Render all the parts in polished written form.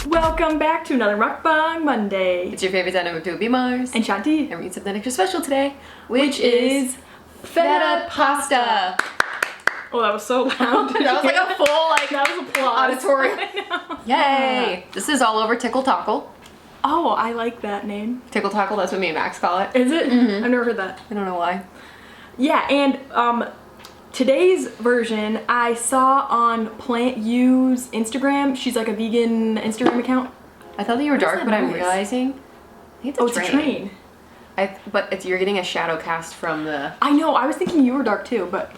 Welcome back to another Mukbang Monday. It's your favorite time of Toby Mars and Shanti. And we're eating something extra special today, which is feta pasta. Oh, that was so loud. That was like a full that was applause. auditorium. I know. Yay! This is all over Tickle Tackle. Oh, I like that name. Tickle Tackle, that's what me and Max call it. Is it? Mm-hmm. I've never heard that. I don't know why. Yeah, and today's version I saw on Plant U's Instagram. She's like a vegan Instagram account. I thought that you were dark, but I'm noise? realizing I think It's a train. You're getting a shadow cast from the. I know. I was thinking you were dark too, but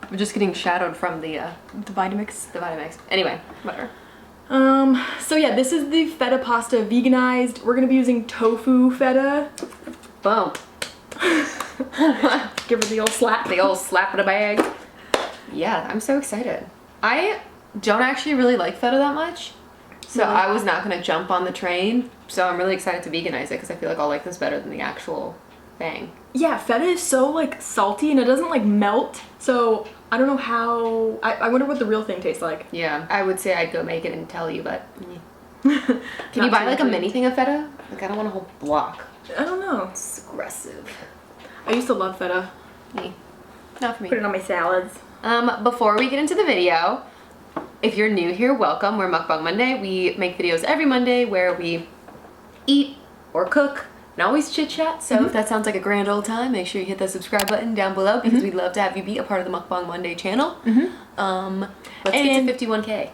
We're just getting shadowed from the Vitamix. the Vitamix. Anyway, whatever. So yeah, this is the feta pasta veganized. We're gonna be using tofu feta. Boom. Give her the old slap. The old slap in a bag. Yeah, I'm so excited. I don't actually really like feta that much, so Really? I was not gonna jump on the train. So I'm really excited to veganize it because I feel like I'll like this better than the actual thing. Yeah, feta is so like salty and it doesn't like melt. So I don't know how. I wonder what the real thing tastes like. Yeah, I would say I'd go make it and tell you, but can you buy like a mini thing of feta? Like I don't want a whole block. I don't know. It's aggressive. I used to love feta. Me. Not for me. Put it on my salads. Before we get into the video, if you're new here, welcome. We're Mukbang Monday. We make videos every Monday where we eat or cook and always chit chat. So if that sounds like a grand old time, make sure you hit the subscribe button down below because we'd love to have you be a part of the Mukbang Monday channel. Let's get to 51K.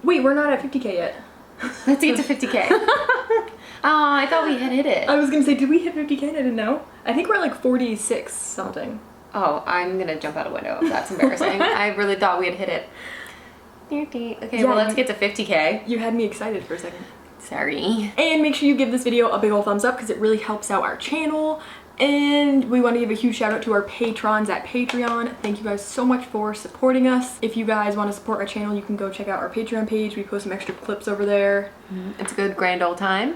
Wait, we're not at 50K yet. Let's get to 50K. Oh, I thought we had hit it. I was gonna say, did we hit 50K? I didn't know. I think we're at like 46 something. Oh, I'm gonna jump out a window. That's embarrassing. I really thought we had hit it. Okay, Yeah, well let's get to 50K. You had me excited for a second. Sorry. And make sure you give this video a big ol' thumbs up because it really helps out our channel. And we want to give a huge shout out to our patrons at Patreon. Thank you guys so much for supporting us. If you guys want to support our channel, you can go check out our Patreon page. We post some extra clips over there. It's a good grand old time.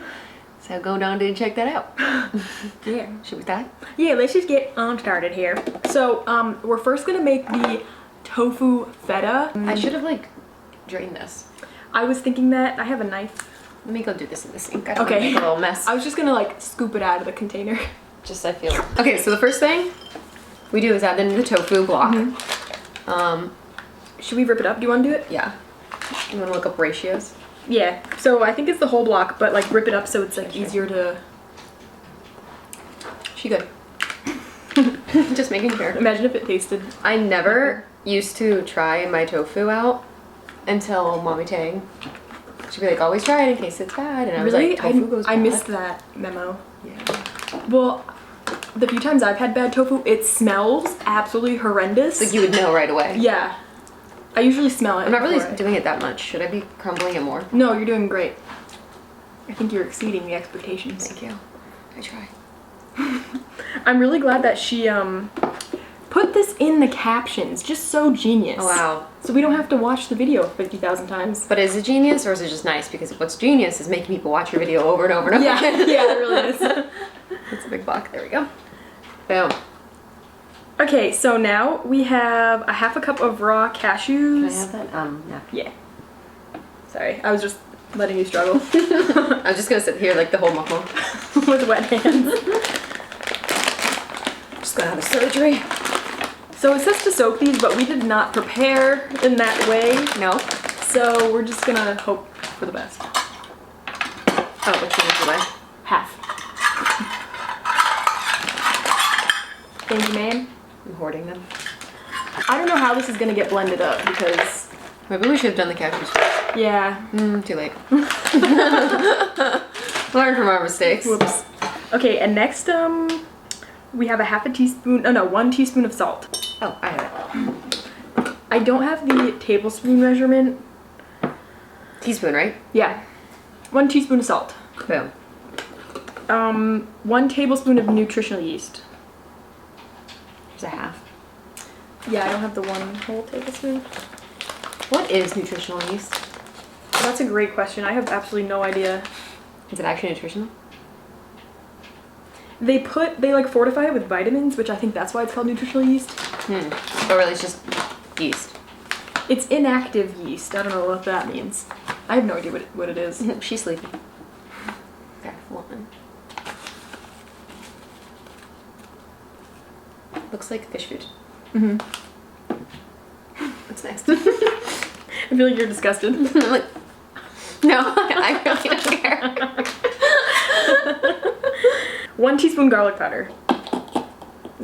So go down and check that out. Yeah. Should we start? Yeah, let's just get started here. So we're first gonna make the tofu feta. I should have like drained this. I was thinking that. I have a knife. Let me go do this in the sink. I don't Okay. wanna make a little mess. I was just gonna like scoop it out of the container. Just I feel. Okay, so the first thing we do is add in the tofu block. Should we rip it up? Do you want to do it? Yeah. You want to look up ratios? Yeah. So I think it's the whole block, but like rip it up so it's like easier to. She good. Just making sure. Imagine if it tasted. I never used to try my tofu out until Mommy Tang. She'd be like, always try it in case it's bad. And I was Really? like, tofu goes bad. I missed that memo. Yeah. Well, the few times I've had bad tofu, it smells absolutely horrendous. Like you would know right away. Yeah. I usually smell it. I'm not really before I- doing it that much. Should I be crumbling it more? No, you're doing great. I think you're exceeding the expectations. Thank you. I try. I'm really glad that she put this in the captions. Just so genius. Oh, wow. So we don't have to watch the video 50,000 times. But is it genius or is it just nice? Because what's genius is making people watch your video over and over and over Yeah, again. yeah, it really is. It's a big block. There we go. Boom. Okay, so now we have a half a cup of raw cashews. Can I have that? Yeah. Yeah. Sorry, I was just letting you struggle I was just gonna sit here like the whole mukbang. with wet hands. Just gonna have a surgery. So it says to soak these, but we did not prepare in that way. No. So we're just gonna hope for the best. Oh, which one is the Half. Thank you, ma'am. I'm hoarding them. I don't know how this is gonna get blended up because, Maybe we should have done the cashews first. yeah. Too late. Learn from our mistakes. Whoops. Okay, and next, we have a half a teaspoon, oh no, 1 teaspoon of salt. Oh, I have it. I don't have the tablespoon measurement. Teaspoon, right? Yeah. 1 teaspoon of salt. Boom. 1 tablespoon of nutritional yeast. There's a half. Yeah, I don't have the 1 whole tablespoon. What is nutritional yeast? That's a great question. I have absolutely no idea. Is it actually nutritional? They like fortify it with vitamins, which I think that's why it's called nutritional yeast. But really it's just yeast. It's inactive yeast. I don't know what that means. I have no idea what it is. She's sleeping. Okay, one. Looks like fish food. Mm-hmm. What's next? I feel like you're disgusted. Like, no, I really don't care. 1 teaspoon garlic powder.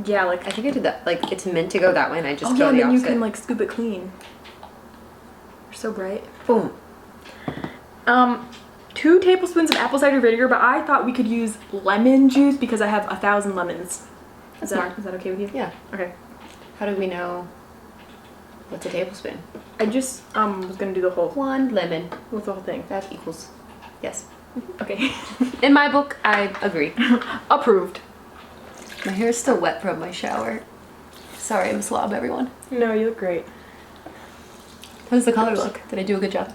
Yeah, like I think I did that. Like, it's meant to go that way, and I just oh go yeah, and the then you opposite. can like scoop it clean. You're so bright. Boom. 2 tablespoons of apple cider vinegar, but I thought we could use lemon juice because I have 1,000 lemons. Is that okay with you? Yeah. Okay. How do we know what's a tablespoon? I just was gonna do the whole 1 lemon. with the whole thing. That equals. Yes. Okay. In my book, I agree. Approved. My hair is still wet from my shower. Sorry, I'm a slob, everyone. No, you look great. How does the color look? Did I do a good job?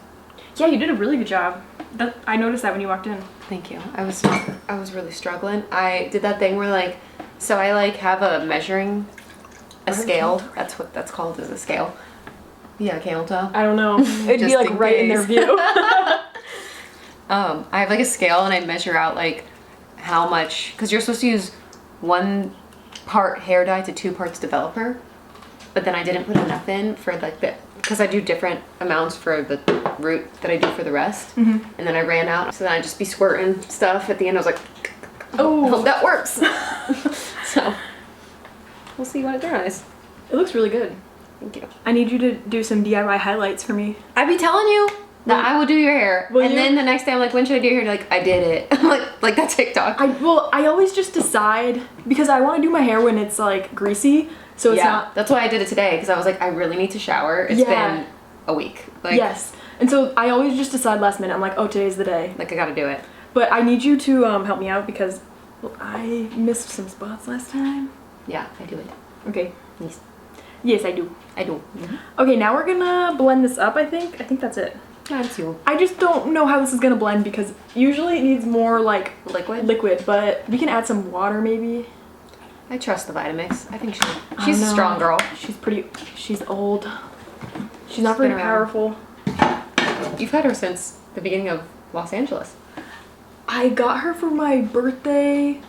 Yeah, you did a really good job. I noticed that when you walked in. Thank you. I was really struggling. I did that thing where like, so I like have a measuring, a scale. That's what that's called, is a scale. Yeah, can't tell. I don't know. It'd be Just like in right in their case. view. I have like a scale and I measure out like how much, because you're supposed to use 1 part hair dye to 2 parts developer, but then I didn't put enough in for like the, because I do different amounts for the root that I do for the rest, and then I ran out, so then I just be squirting stuff at the end. I was like, Oh, I hope that works. So we'll see when it dries. it looks really good. Thank you. I need you to do some DIY highlights for me. I be telling you that I will do your hair, Will and you? then the next day I'm like, when should I do your hair? You're like, I did it. I'm like that TikTok. I always just decide because I want to do my hair when it's like greasy, so it's not. That's why I did it today, because I was like, I really need to shower. It's Yeah. been a week. Like, Yes, and so I always just decide last minute. I'm like, oh, today's the day. like I gotta do it. But I need you to help me out because I missed some spots last time. Yeah, I do it. Okay. Yes, Yes, I do. I do. Okay, now we're gonna blend this up. I think that's it. That's you. I just don't know how this is gonna blend because usually it needs more like Liquid. but we can add some water maybe. I trust the Vitamix. I think I she's a know. strong girl. She's old. She's not been very around. powerful. You've had her since the beginning of Los Angeles. I got her for my birthday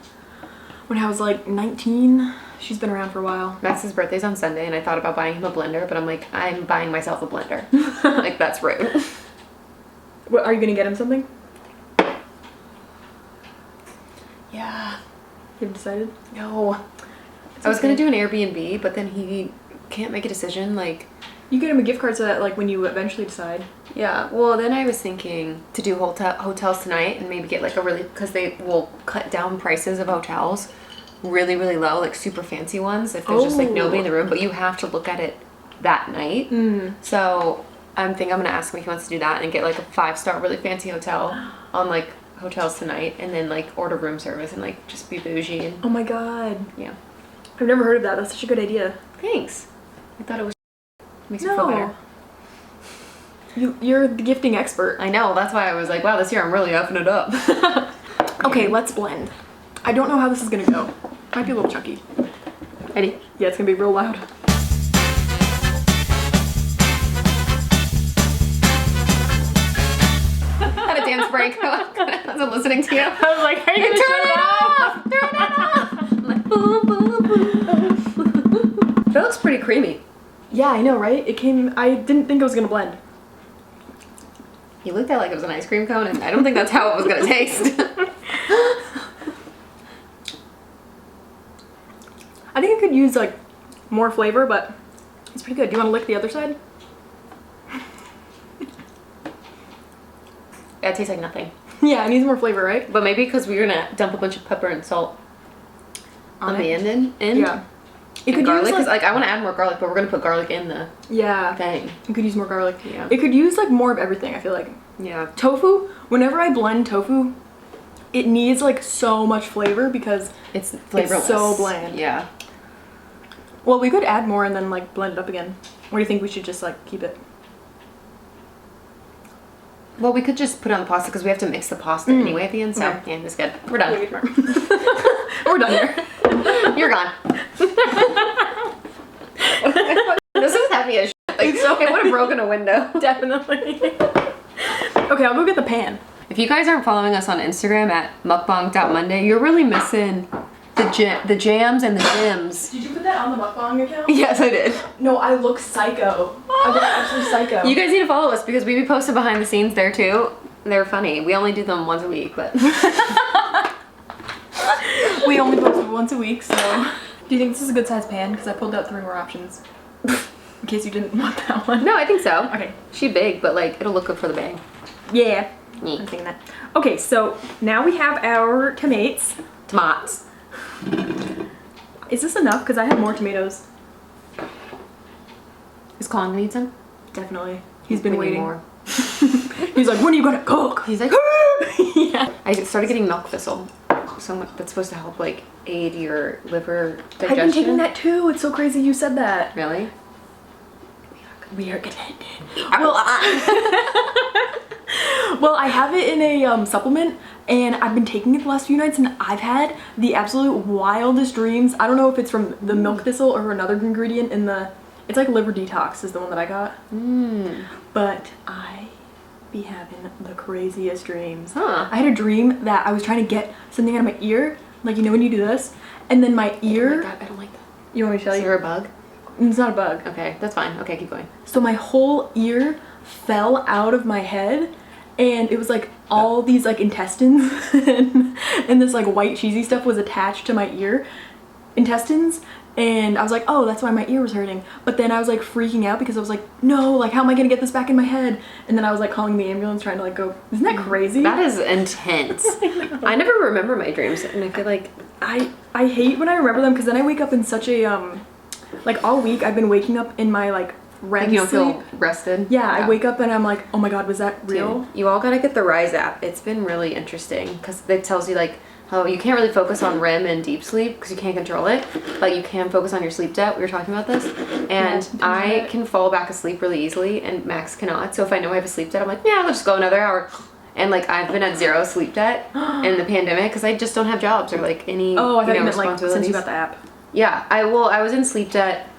when I was like 19. She's been around for a while. Max's birthday's on Sunday, and I thought about buying him a blender, but I'm like, I'm buying myself a blender. Like, that's rude. What, are you gonna get him something? Yeah. You haven't decided? No. I was gonna do an Airbnb, but then he can't make a decision. Like, You get him a gift card so that like when you eventually decide. yeah. Well, then I was thinking to do hotels tonight and maybe get like a really, because they will cut down prices of hotels really, really low, like super fancy ones if there's just like nobody in the room, but you have to look at it that night. So I'm gonna ask him if he wants to do that and get like a 5-star really fancy hotel on like hotels tonight, and then like order room service and like just be bougie and Oh my god. yeah. I've never heard of that. That's such a good idea. Thanks. I thought it was makes me feel better. You're the gifting expert. I know, that's why I was like, wow, this year I'm really effing it up. Okay, let's blend. I don't know how this is gonna go. Might be a little chunky. Ready? Yeah, it's gonna be real loud. Had a dance break. I wasn't listening to you. I was like, are you gonna Turn it off! Turn it off! I'm like, boom, boom, boom. That looks pretty creamy. Yeah, I know, right? I didn't think it was gonna blend. You looked at it like it was an ice cream cone, and I don't think that's how it was gonna taste. I think it could use like more flavor, but it's pretty good. Do you want to lick the other side? That tastes like nothing. Yeah, it needs more flavor, right? But maybe because we're gonna dump a bunch of pepper and salt on the end. Yeah. It And could garlic, use because like I want to add more garlic, but we're gonna put garlic in the yeah. thing. You could use more garlic. Yeah. It could use like more of everything. I feel like Yeah. tofu. Whenever I blend tofu, it needs like so much flavor because It's flavorless. so bland. Yeah. well, we could add more and then like blend it up again. Or do you think we should just like keep it? Well, we could just put it on the pasta because we have to mix the pasta anyway at the end. So yeah, it's good. We're done. We're done here. You're gone. This is heavy as shit. Like, it would have broken a window. Definitely. Okay, I'll go get the pan. If you guys aren't following us on Instagram at mukbang.monday, you're really missing the jams and the gyms. Did you put that on the mukbang account? Yes, I did. No, I look psycho. I look absolutely psycho. You guys need to follow us because we be posting behind the scenes there too. They're funny. We only do them once a week, but we only post once a week, so. Do you think this is a good size pan? Because I pulled out 3 more options. In case you didn't want that one. No, I think so. Okay. She's big, but like it'll look good for the bang. Yeah. Neat. I'm thinking that. Okay, so now we have our tomatoes. Tomatoes. Is this enough? Because I have more tomatoes. Is Colin gonna eat some? Definitely. He's been We need waiting. more. He's like, when are you gonna cook? He's like, yeah. I started getting milk thistle. So that's supposed to help like aid your liver digestion. I've been taking that too. It's so crazy you said that. Really? We are connected. Well, I have it in a supplement, and I've been taking it the last few nights, and I've had the absolute wildest dreams. I don't know if it's from the milk thistle or another ingredient in the. It's like liver detox is the one that I got. But I be having the craziest dreams. Huh. I had a dream that I was trying to get something out of my ear, like you know when you do this, and then my ear. Oh my God, I don't like that. You want me to tell Is you? there a bug? It's not a bug. Okay, that's fine. Okay, keep going. So my whole ear fell out of my head, and it was like all these like intestines and this like white cheesy stuff was attached to my ear intestines, and I was like, oh, that's why my ear was hurting. But then I was like freaking out because I was like, no, like how am I gonna get this back in my head? And then I was like calling the ambulance trying to like go. Isn't that crazy? That is intense. I never remember my dreams, and I feel like I hate when I remember them because then I wake up in such a like all week I've been waking up in my like REM you don't sleep. feel rested. Yeah, I wake up and I'm like, oh my God, was that real? Dude, you all gotta get the Rise app. It's been really interesting because it tells you like how you can't really focus on REM and deep sleep because you can't control it, but you can focus on your sleep debt. We were talking about this, and I can fall back asleep really easily, and Max cannot. So if I know I have a sleep debt, I'm like, yeah, let's just go another hour. And like I've been at 0 sleep debt in the pandemic because I just don't have jobs or like any Oh, I thought you meant like responsibilities. since you got the app. Yeah, I was in sleep debt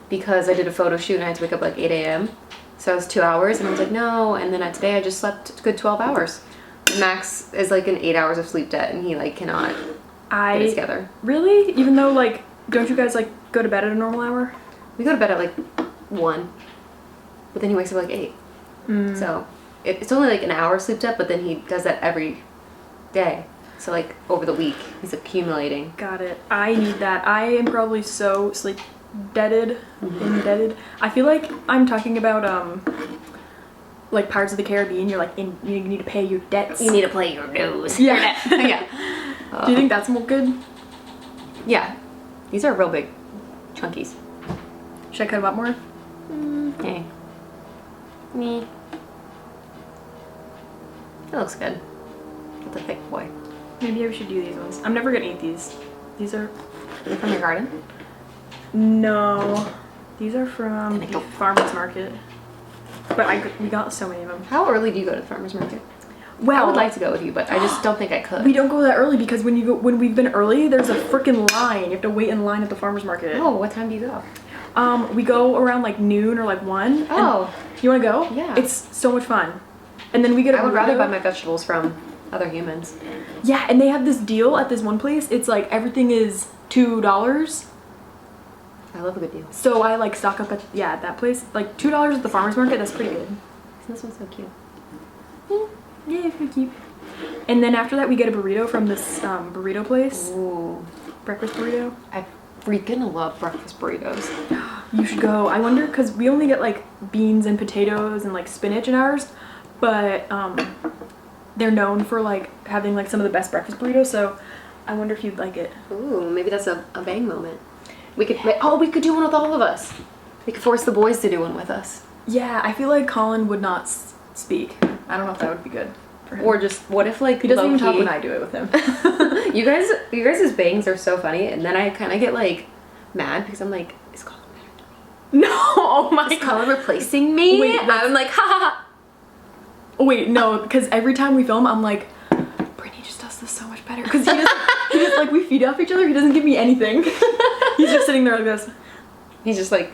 because I did a photo shoot and I had to wake up like 8 a.m. So it was 2 hours, and I was like, no. And then today I just slept a good 12 hours. Max is like in 8 hours of sleep debt, and he like cannot get it together. Really? Even though like, don't you guys like go to bed at a normal hour? We go to bed at like 1, but then he wakes up at like 8. So it's only like an hour sleep debt, but then he does that every day. So like over the week, he's accumulating. Got it. I need that. I am probably so sleep indebted. I feel like I'm talking about like Pirates of the Caribbean. You're like you need to pay your debts. You need to play your nose. Yeah. Yeah. Do you think that's more good? Yeah. These are real big chunkies. Should I cut them up more? Okay. Me. That looks good. That's a thick boy. Maybe I should do these ones. I'm never gonna eat these. These are. Are they from your garden? No. These are from the farmer's market. But we got so many of them. How early do you go to the farmer's market? Well, I would like to go with you, but I just don't think I could. We don't go that early because when we've been early, there's a freaking line. You have to wait in line at the farmer's market. Oh, what time do you go? We go around like noon or like 1. Oh. You want to go? Yeah. It's so much fun. And then we get a I would rather burrito. buy my vegetables from other humans. Yeah, and they have this deal at this one place. It's like everything is $2. I love a good deal. So I like stock up at that place. Like $2 at the farmer's market, that's pretty good. This one's so cute. Yeah, it's pretty cute. And then after that we get a burrito from this burrito place. Ooh. Breakfast burrito. I freaking love breakfast burritos. You should go. I wonder, because we only get like beans and potatoes and like spinach in ours, but they're known for like having like some of the best breakfast burritos, so I wonder if you'd like it. Ooh, maybe that's a bang moment. We could do one with all of us. We could force the boys to do one with us. Yeah, I feel like Colin would not speak. I don't know if that would be good for him. Or just, what if like he doesn't even talk low-key- when I do it with him. You guys' bangs are so funny, and then I kind of get like mad because I'm like, is Colin better than me? No, oh my Is god. Colin replacing me? Wait, I'm like, ha ha ha. Oh wait, no, because every time we film, I'm like, Brittany just does this so much better. Because he just like, we feed off each other. He doesn't give me anything. He's just sitting there like this. He's just like,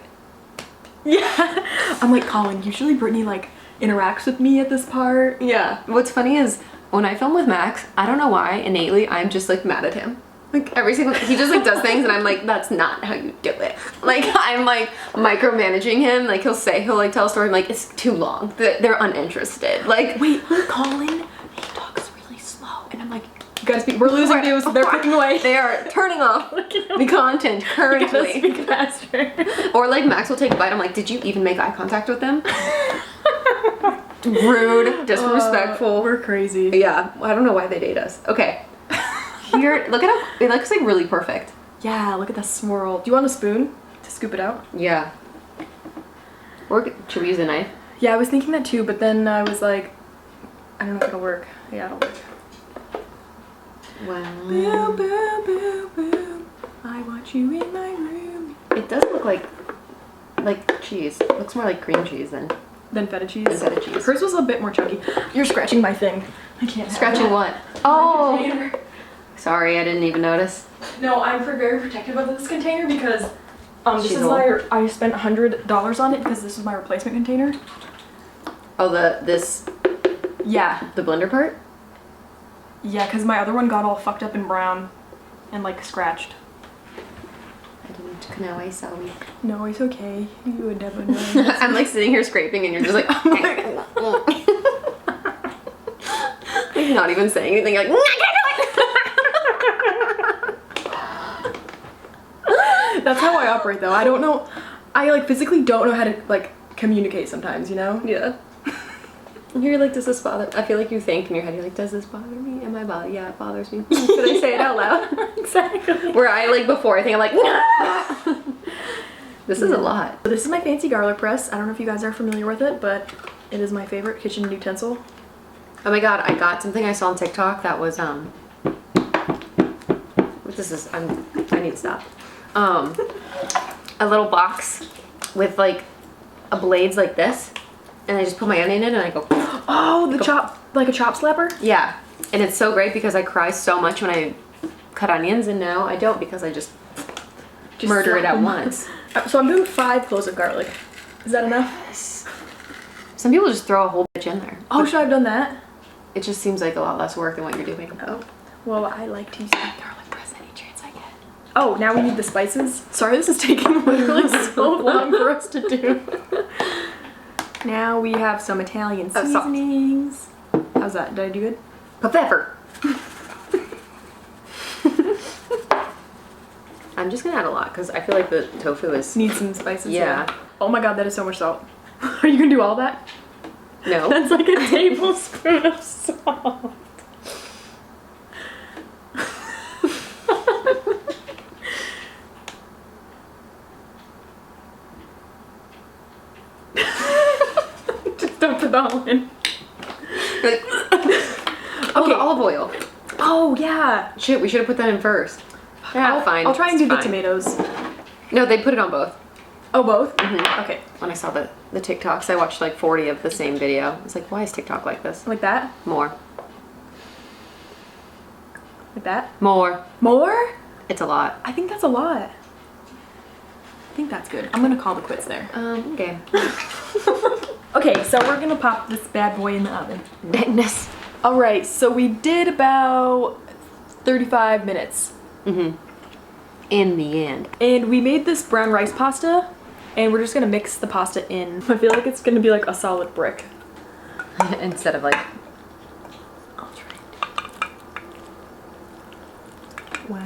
yeah. I'm like, Colin, usually Brittany like interacts with me at this part. yeah. What's funny is when I film with Max, I don't know why, innately, I'm just like mad at him. Like every single, he just like does things and I'm like, that's not how you do it. Like I'm like micromanaging him. Like he'll like tell a story. I'm like, it's too long. They're uninterested. Like, wait, Colin, he talks really slow. And I'm like, you gotta speak, we're losing views. They're clicking away. They are turning off the content currently. Speak faster. Or like Max will take a bite. I'm like, did you even make eye contact with them? Rude, disrespectful. We're crazy. Yeah, I don't know why they date us. Okay. Here, look at how it looks like really perfect. Yeah, look at that swirl. Do you want a spoon to scoop it out? Yeah. Or should we use a knife? Yeah, I was thinking that too, but then I was like, I don't know if it'll work. Yeah, it'll work. Wow. Boom, boom, boom, boom. I want you in my room. It does look like cheese. It looks more like cream cheese than Feta cheese. Than feta cheese. Hers was a bit more chunky. You're scratching my thing. I can't. Scratching what? Oh. Sorry, I didn't even notice. No, I'm very protective of this container because this She's is old. I spent $100 on it because this is my replacement container. Oh, Yeah. the blender part? Yeah, because my other one got all fucked up and brown and like scratched. I didn't know, I saw you. No, it's okay. You would never know. I'm like sitting here scraping and you're just like, like not even saying anything. You're like, I can't do it. That's how I operate though. I don't know. I like physically don't know how to like communicate sometimes, you know? Yeah. You're like, does this bother? I feel like you think in your head, you're like, does this bother me? Am I bothered? Yeah, it bothers me. Should I say it out loud? Exactly. Where I like before, I think I'm like, no! This is a lot. This is my fancy garlic press. I don't know if you guys are familiar with it, but it is my favorite kitchen utensil. Oh my god, I got something I saw on TikTok that was this is I need to stop. A little box with like a blades like this, and I just put my onion in and I go, oh, the chop, like a chop slapper? yeah. And it's so great because I cry so much when I cut onions, and now I don't because I just murder it slap at them. once. So I'm doing 5 cloves of garlic. Is that enough? Some people just throw a whole bitch in there. Oh, should I have done that? It just seems like a lot less work than what you're doing. Oh. Well, I like to use my garlic press any chance I get. Oh, now we need the spices. Sorry, this is taking literally so long for us to do. Now we have some Italian salt. seasonings. How's that? Did I do good? Pepper. I'm just gonna add a lot because I feel like the tofu is. Need some spices. Yeah. Oh my god, that is so much salt. Are you gonna do all that? No. That's like a tablespoon of salt. Just dump it all in. Oh, the olive oil. Oh yeah. Shit, we should have put that in first. Yeah, fine. I'll try and It's do the fine. tomatoes. No, they put it on both. Oh, both? Mhm. Okay. When I saw the TikToks, I watched like 40 of the same video. I was like, why is TikTok like this? Like that? More. Like that? More. More? It's a lot. I think that's a lot. I think that's good. I'm gonna call the quits there. Okay. Okay, so we're gonna pop this bad boy in the oven. Goodness. All right, so we did about 35 minutes. Mm-hmm. In the end. And we made this brown rice pasta, and we're just gonna mix the pasta in. I feel like it's gonna be like a solid brick. Instead of like. I'll try. Wow.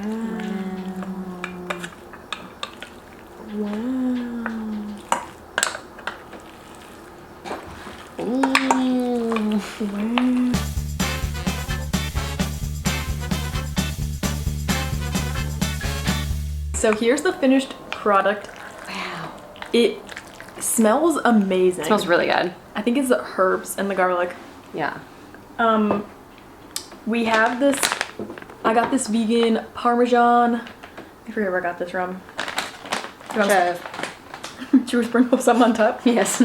Wow. Wow. So here's the finished product. Wow. It smells amazing. It smells really good. I think it's the herbs and the garlic. Yeah. We have this, I got this vegan Parmesan. I forget where I got this from. Should we sprinkle some on top? Yes.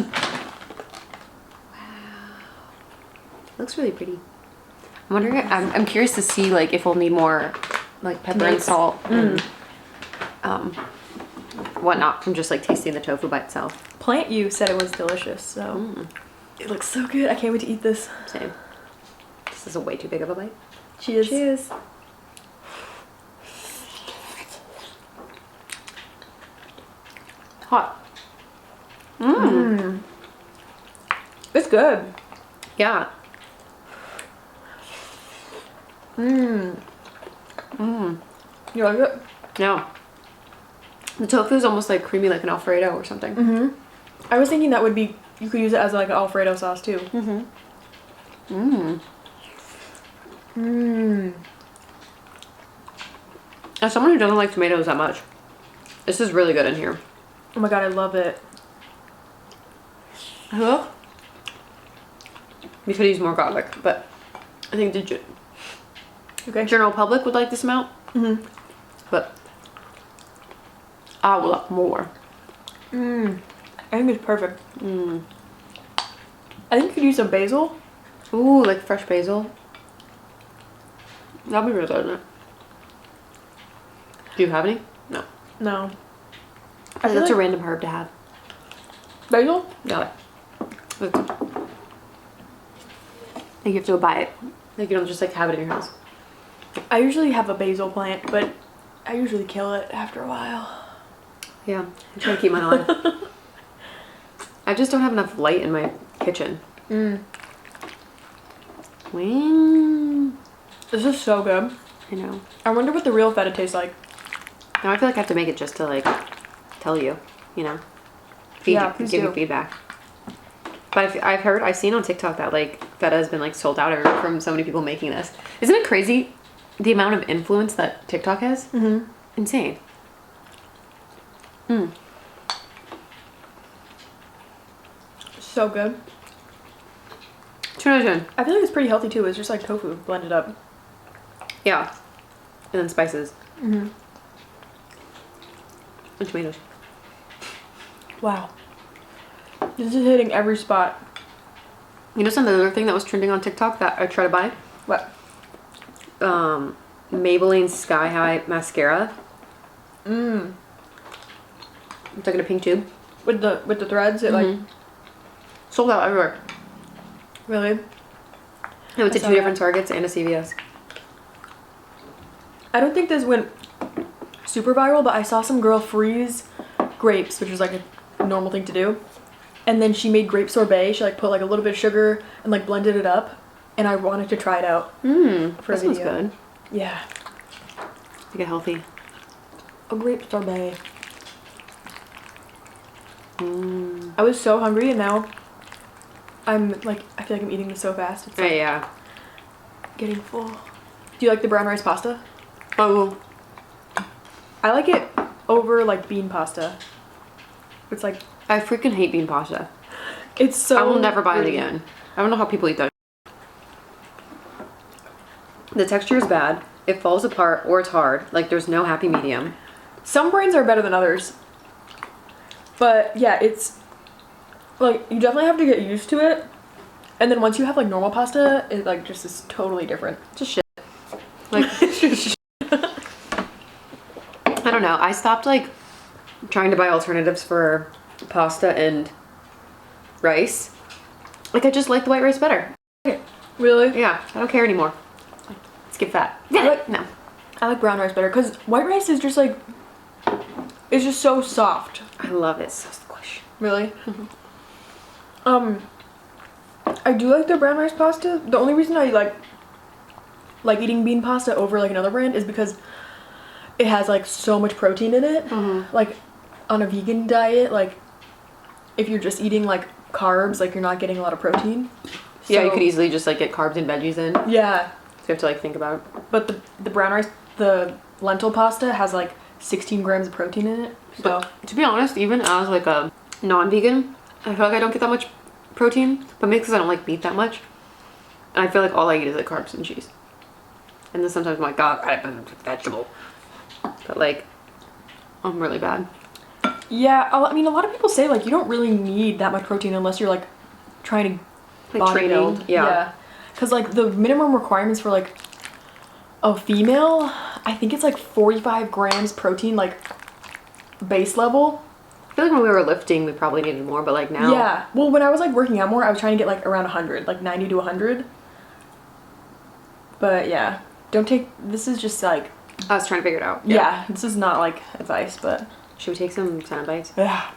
Looks really pretty. I'm wondering. I'm curious to see like if we'll need more like pepper and salt and whatnot from just like tasting the tofu by itself. Plant You said it was delicious, so it looks so good. I can't wait to eat this. Same. This is a way too big of a bite. Cheers. Cheers. Hot. It's good. Yeah. You like it? Yeah. The tofu is almost like creamy, like an Alfredo or something. I was thinking that would be, you could use it as like an Alfredo sauce too. As someone who doesn't like tomatoes that much, this is really good in here. Oh my god, I love it. Huh? We could use more garlic, but I think the general public would like this amount. But I would like more. I think it's perfect. I think you could use some basil. Ooh, like fresh basil. That'd be really good, isn't it? Do you have any? No. No. I think that's a random herb to have. Basil? Yeah. Like you have to go buy it. Like you don't just like have it in your house. I usually have a basil plant, but I usually kill it after a while. Yeah, I try to keep mine alive. I just don't have enough light in my kitchen. This is so good. I know. I wonder what the real feta tastes like. Now I feel like I have to make it just to like tell you, you know, give you feedback. But I've seen on TikTok that like feta has been like sold out from so many people making this. Isn't it crazy the amount of influence that TikTok has? Insane. So good. 10 out of 10. I feel like it's pretty healthy too. It's just like tofu blended up. Yeah. And then spices. And tomatoes. Wow. This is hitting every spot. You know some other thing that was trending on TikTok that I try to buy? What? Maybelline Sky High mascara. It's like in a pink tube. With the threads, it like sold out everywhere. really. I went to 2 different Targets and a CVS. I don't think this went super viral, but I saw some girl freeze grapes, which is like a normal thing to do. And then she made grape sorbet. She like put like a little bit of sugar and like blended it up. And I wanted to try it out for a video. That good. Yeah. To get healthy. A grape sorbet. I was so hungry and now I'm like, I feel like I'm eating this so fast. It's like Yeah. getting full. Do you like the brown rice pasta? Oh. I like it over like bean pasta. It's like, I freaking hate bean pasta. it's so I will never buy it pretty. again. I don't know how people eat that. The texture is bad. It falls apart or it's hard. Like there's no happy medium. Some brands are better than others. But yeah, it's like you definitely have to get used to it. And then once you have like normal pasta, it like just is totally different. Just shit. Like I don't know. I stopped like trying to buy alternatives for pasta and rice. Like I just like the white rice better. Really? Yeah, I don't care anymore. Let's get fat. No. I like brown rice better because white rice is just like, it's just so soft. I love it. So squishy. Really? I do like the brown rice pasta. The only reason I like eating bean pasta over like another brand is because it has like so much protein in it. Like on a vegan diet, like if you're just eating like carbs, like you're not getting a lot of protein. Yeah, you So- could easily just like get carbs and veggies in. So Yeah, you have to like think about it. but the brown rice, the lentil pasta has like 16 grams of protein in it. So But to be honest, even as like a non-vegan, I feel like I don't get that much protein. But maybe because I don't like meat that much. And I feel like all I eat is like carbs and cheese. And then sometimes I'm like, God, I have a vegetable. But like, I'm really bad. yeah, I mean a lot of people say like you don't really need that much protein unless you're like trying to Like training, bodybuild. yeah. Because like the minimum requirements for like a female, I think it's like 45 grams protein, like base level. I feel like when we were lifting, we probably needed more, but like now. Yeah. Well, when I was like working out more, I was trying to get like around 100, like 90 to 100. But yeah, don't take, this is just like. I was trying to figure it out. Yeah, this is not like advice, but. Should we take some sound bites? Yeah.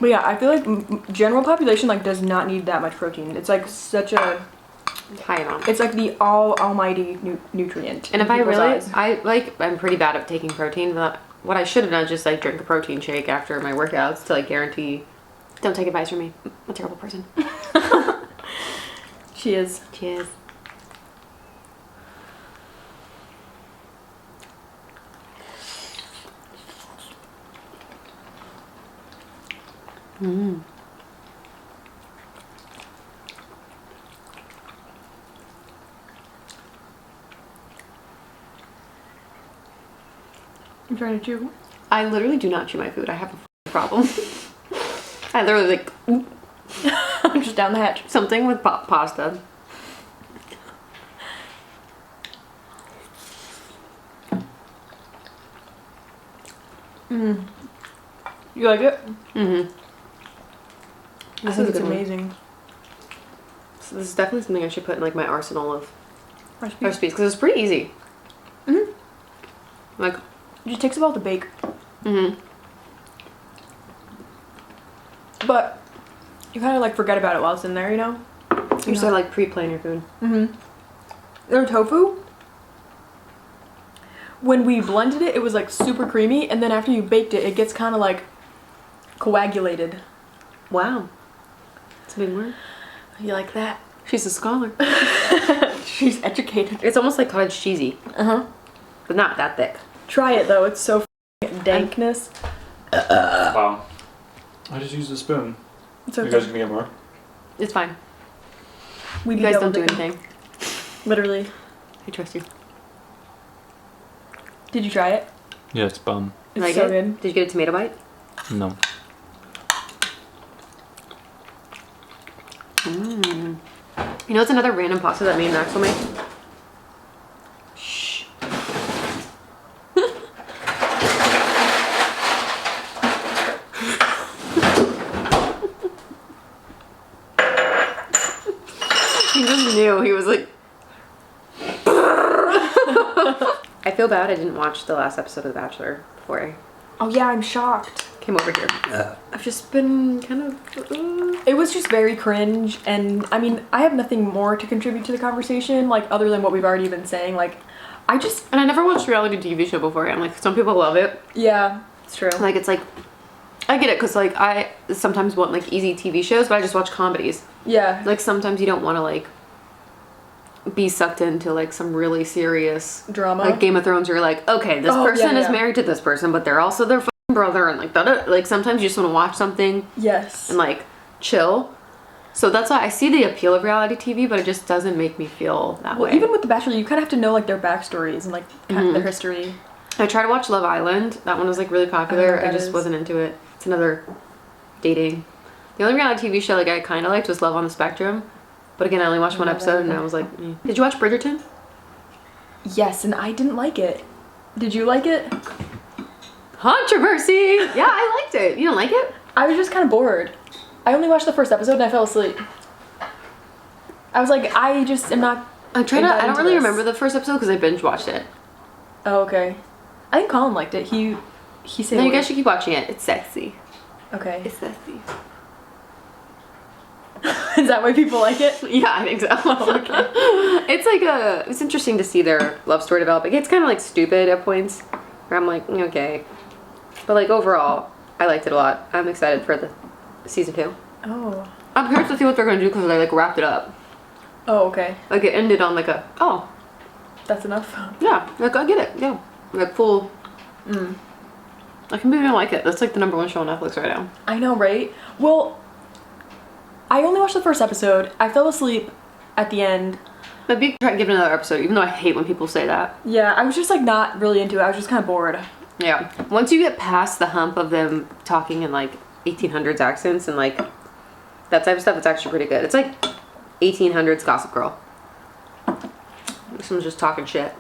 But yeah, I feel like general population like does not need that much protein. It's like such a High on. it's like the almighty nutrient. And in if I people's really, eyes. I'm pretty bad at taking protein. But what I should have done is just like drink a protein shake after my workouts to like guarantee. Don't take advice from me. I'm a terrible person. She is. Cheers. Mmm. I'm trying to chew. I literally do not chew my food. I have a problem. I literally like oop, Just down the hatch. something with pasta. Mm. You like it? Mm-hmm. I think it's amazing. So this is definitely something I should put in like my arsenal of Recipe. recipes because it's pretty easy. Mm-hmm. Like, It just takes a while to bake. mm-hmm. But you kind of like forget about it while it's in there, you know? You just gotta like pre-plan your food. Mm-hmm. Their tofu, when we blended it, it was like super creamy, and then after you baked it, it gets kind of like coagulated. Wow. It's a big word. You like that? She's a scholar. She's educated. It's almost like cottage cheesy, Uh-huh. but not that thick. Try it though, it's so dankness. Wow. I just used a spoon. It's You okay. guys gonna get more? It's fine. We You guys don't do anything. Literally. I trust you. Did you try it? Yeah, it's bum. It's Like so it? good. Did you get a tomato bite? No. Mmm. You know what's another random pasta that me and Max will make? Shh. He just knew. He was like... I feel bad I didn't watch the last episode of The Bachelor before I Oh yeah, I'm shocked. came over here. I've just been kind of... It was just very cringe, and I mean, I have nothing more to contribute to the conversation, like, other than what we've already been saying. Like, I just... And I never watched a reality TV show before. I'm like, some people love it. Yeah, it's true. Like, it's like... I get it, because, like, I sometimes want, like, easy TV shows, but I just watch comedies. Yeah. Like, sometimes you don't want to, like, be sucked into, like, some really serious... Drama. Like, Game of Thrones, you're like, okay, this Oh, person yeah, is yeah. married to this person, but they're also their fucking brother, and, like, that. Like, sometimes you just want to watch something Yes. and, like, chill. So that's why I see the appeal of reality TV, but it just doesn't make me feel that Well, way. even with The Bachelor, you kind of have to know, like, their backstories and, like, their history. I tried to watch Love Island. That one was, like, really popular. that I just is. wasn't into it. It's another dating. The only reality TV show, like, I kind of liked was Love on the Spectrum. But again, I only watched one Love episode, and Island. I was like, eh. Did you watch Bridgerton? Yes, and I didn't like it. Did you like it? Controversy! Yeah, I liked it. You don't like it? I was just kind of bored. I only watched the first episode and I fell asleep. I was like, I just am not... I'm trying to... got I don't into really this. remember the first episode because I binge watched it. Oh, okay. I think Colin liked it. He said... No, you guys should keep watching it. It's sexy. Okay. It's sexy. Is that why people like it? Yeah, I think so. It's like it's interesting to see their love story develop. It gets kind of like stupid at points where I'm like, okay. But like overall, I liked it a lot. I'm excited for the season 2. Oh. I'm curious to see what they're going to do because they like wrapped it up. Oh, okay. Like it ended on like a, oh, That's enough. yeah, like I get it. Yeah. Like full, I can believe I like it. That's like the #1 show on Netflix right now. I know, right? Well, I only watched the first episode. I fell asleep at the end. Maybe try to give it another episode, even though I hate when people say that. Yeah, I was just like not really into it. I was just kind of bored. Yeah. Once you get past the hump of them talking in like 1800s accents and like that type of stuff, it's actually pretty good. It's like 1800s Gossip Girl. Someone's just talking shit.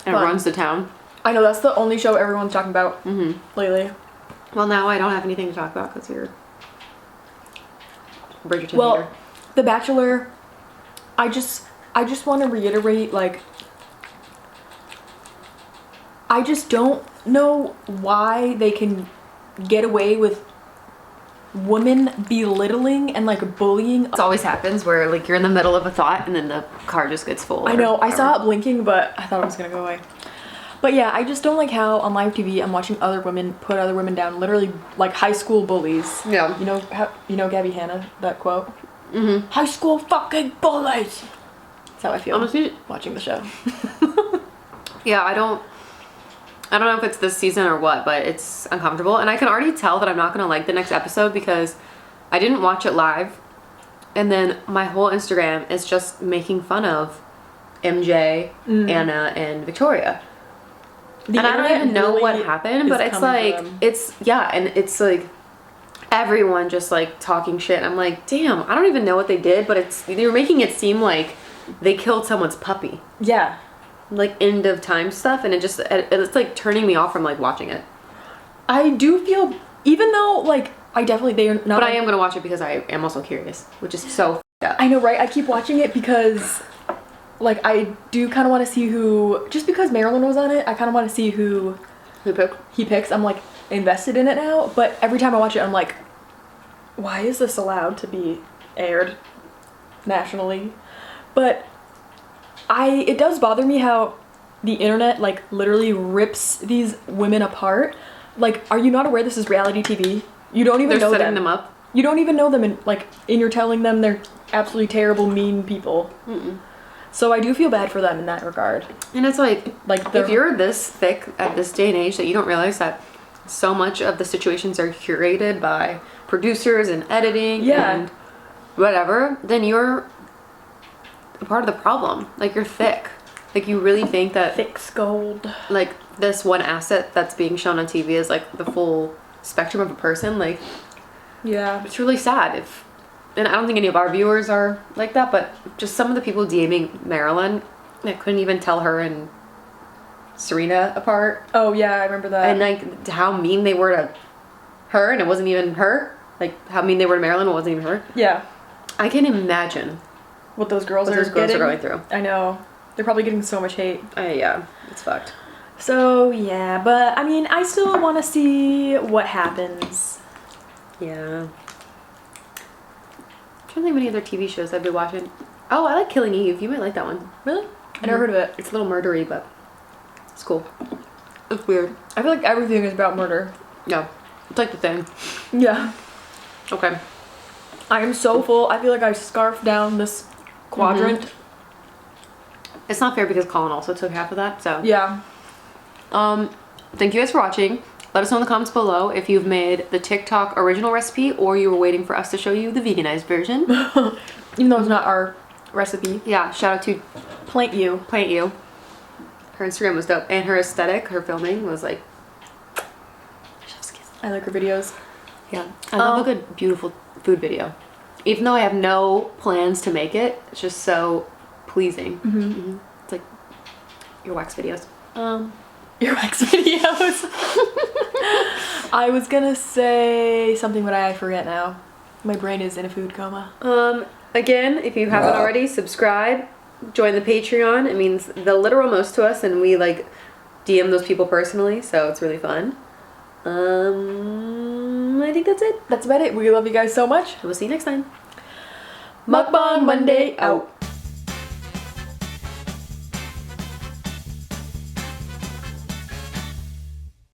And it Fun. runs the town. I know, that's the only show everyone's talking about lately. Well, now I don't have anything to talk about because you're Bridgerton Well, hater. The Bachelor, I just want to reiterate, like, I just don't know why they can get away with women belittling and like bullying. It always happens where like you're in the middle of a thought and then the car just gets full. I know, I saw it blinking, but I thought it was gonna go away. But yeah, I just don't like how on live TV I'm watching other women put other women down, literally like high school bullies. Yeah. You know Gabby Hanna, that quote? Mm-hmm. High school fucking bullies! That's how I feel Honestly, watching the show. yeah, I don't know if it's this season or what, but it's uncomfortable. And I can already tell that I'm not going to like the next episode because I didn't watch it live. And then my whole Instagram is just making fun of MJ, Anna, and Victoria. And I don't even know what happened, but it's like, it's like everyone just like talking shit. And I'm like, damn, I don't even know what they did, but they're making it seem like they killed someone's puppy. Yeah. Like end of time stuff, and it's like turning me off from like watching it. I do feel, even though like I definitely they're not, but I am gonna watch it because I am also curious, which is so f***ed up. I know, right? I keep watching it because like I do kind of want to see who, just because Marilyn was on it, I kind of want to see who he picks. I'm like invested in it now, but every time I watch it I'm like, why is this allowed to be aired nationally? But it does bother me how the internet like literally rips these women apart. Like, are you not aware this is reality TV? You don't even know them. They're setting them up. You don't even know them, and you're telling them they're absolutely terrible, mean people. So I do feel bad for them in that regard. And it's like if you're this thick at this day and age that you don't realize that so much of the situations are curated by producers and editing and whatever, then you're a part of the problem. Like, you're thick. Like, you really think that thick's gold. Like, this one asset that's being shown on TV is like the full spectrum of a person. Like, yeah, it's really sad. And I don't think any of our viewers are like that, but just some of the people DMing Marilyn, I couldn't even tell her and Serena apart. Oh yeah, I remember that. And like how mean they were to her, and it wasn't even her. Like how mean they were to Marilyn, it wasn't even her. Yeah, I can imagine what those girls are going through. I know, they're probably getting so much hate. Yeah, it's fucked. So yeah, but I mean, I still want to see what happens. Yeah. I'm trying to think of any other TV shows I've been watching. Oh, I like Killing Eve. You might like that one. Really? I never heard of it. It's a little murdery, but it's cool. It's weird. I feel like everything is about murder. Yeah. It's like the thing. Yeah. Okay. I am so full. I feel like I scarfed down this quadrant. It's not fair because Colin also took half of that, so. Yeah. Thank you guys for watching. Let us know in the comments below if you've made the TikTok original recipe or you were waiting for us to show you the veganized version. Even though it's not our recipe. Yeah, shout out to Plant You. Plant You. Her Instagram was dope. And her aesthetic, her filming was like... chef's kiss. I like her videos. Yeah. I love a good, beautiful food video. Even though I have no plans to make it, it's just so pleasing. It's like your wax videos. Your wax videos. I was gonna say something, but I forget now. My brain is in a food coma. Again, if you haven't already, subscribe, join the Patreon. It means the literal most to us, and we like DM those people personally, so it's really fun. I think that's it. That's about it. We love you guys so much. We'll see you next time. Mukbang Monday out.